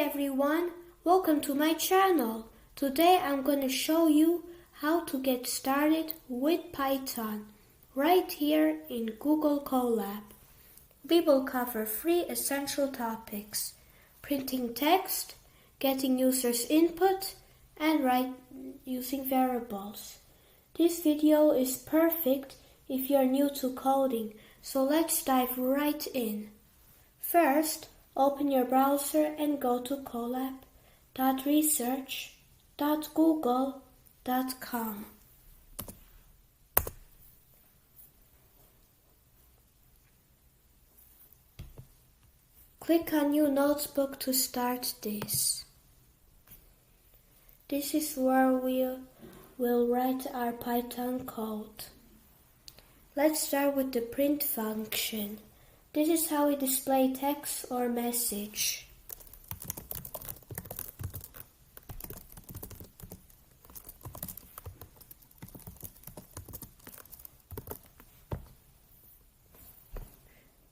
everyone, welcome to my channel. Today I'm going to show you how to get started with Python right here in Google Colab. We will cover 3 essential topics: printing text, getting users input, and using variables. This video is perfect if you're new to coding, so let's dive right in. First, open your browser and go to colab.research.google.com. Click on New Notebook to start this. This is where we will write our Python code. Let's start with the print function. This is how we display text or message.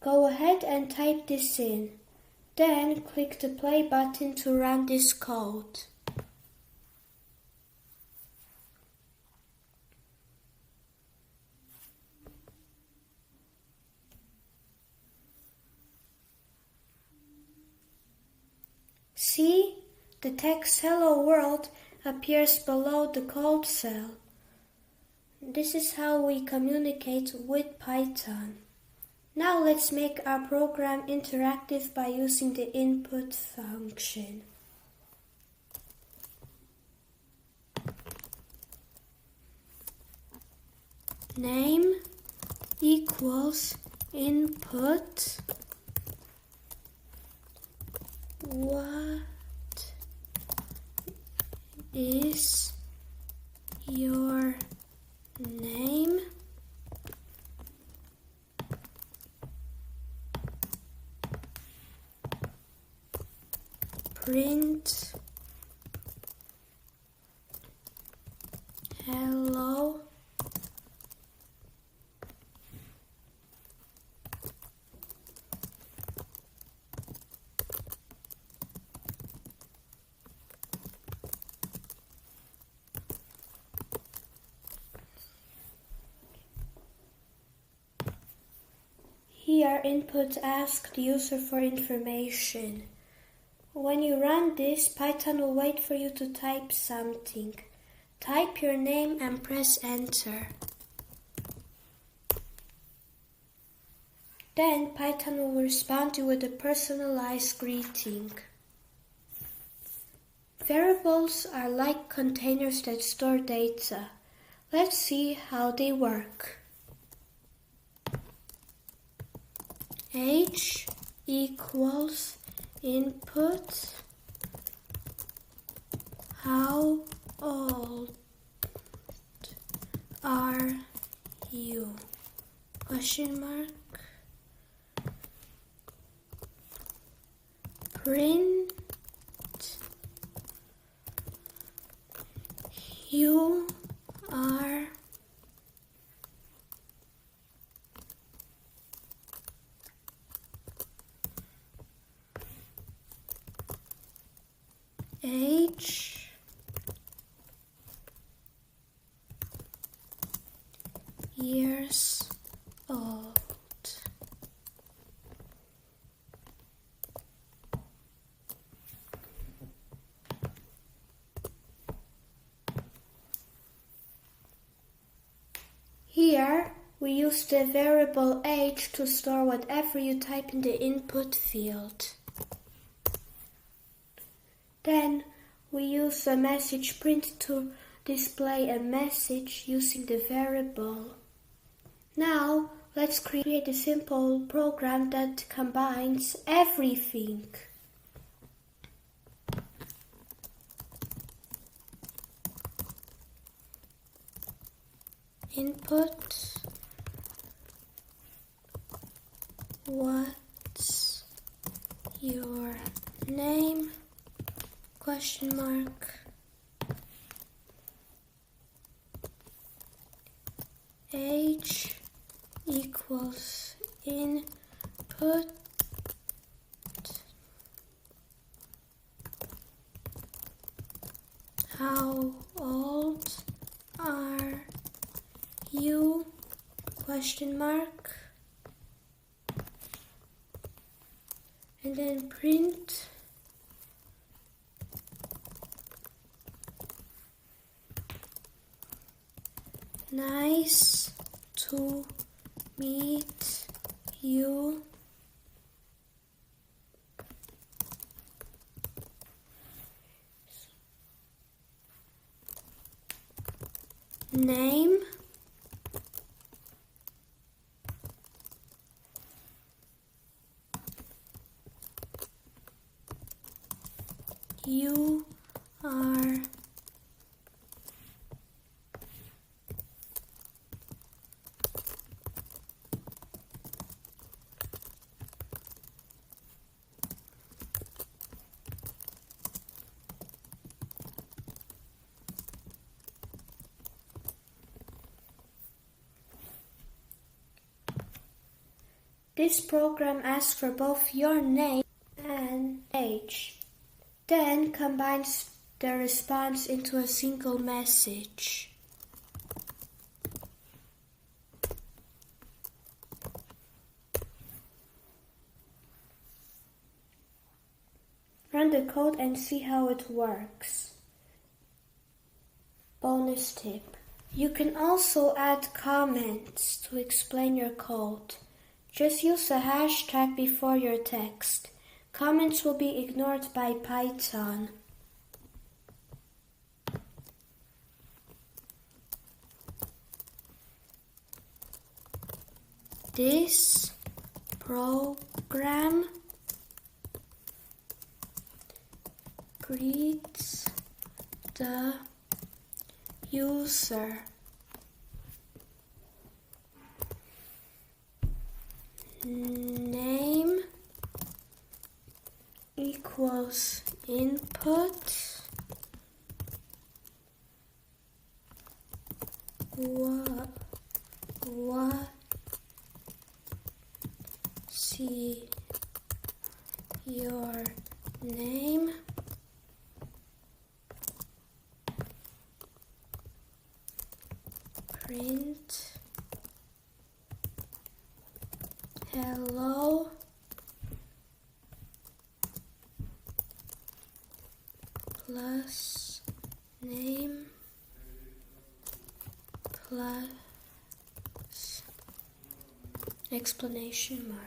Go ahead and type this in. Then click the play button to run this code. See, the text "Hello World" appears below the code cell. This is how we communicate with Python. Now let's make our program interactive by using the input function. Name equals input. What is your name? Print hello. Here, input asks the user for information. When you run this, Python will wait for you to type something. Type your name and press enter. Then Python will respond to you with a personalized greeting. Variables are like containers that store data. Let's see how they work. Age equals input. How old are you? Question mark. Print you are age years old. Here we use the variable age to store whatever you type in the input field. Then we use a message print to display a message using the variable. Now let's create a simple program that combines everything. Input. What's your name? Question mark. Age equals input. How old are you? Question mark. And then print. Nice to meet you. Name. You are This program asks for both your name and age, then combines the response into a single message. Run the code and see how it works. Bonus tip. You can also add comments to explain your code. Just use a hashtag before your text. Comments will be ignored by Python. This program greets the user. Name equals input. See your name. Print hello plus name plus exclamation mark.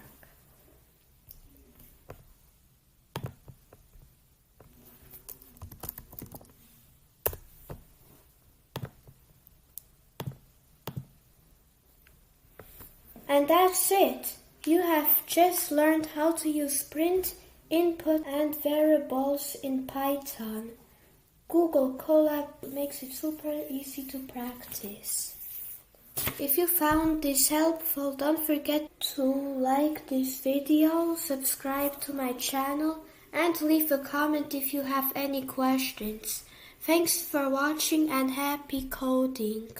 And that's it. You have just learned how to use print, input, and variables in Python. Google Colab makes it super easy to practice. If you found this helpful, don't forget to like this video, subscribe to my channel, and leave a comment if you have any questions. Thanks for watching and happy coding!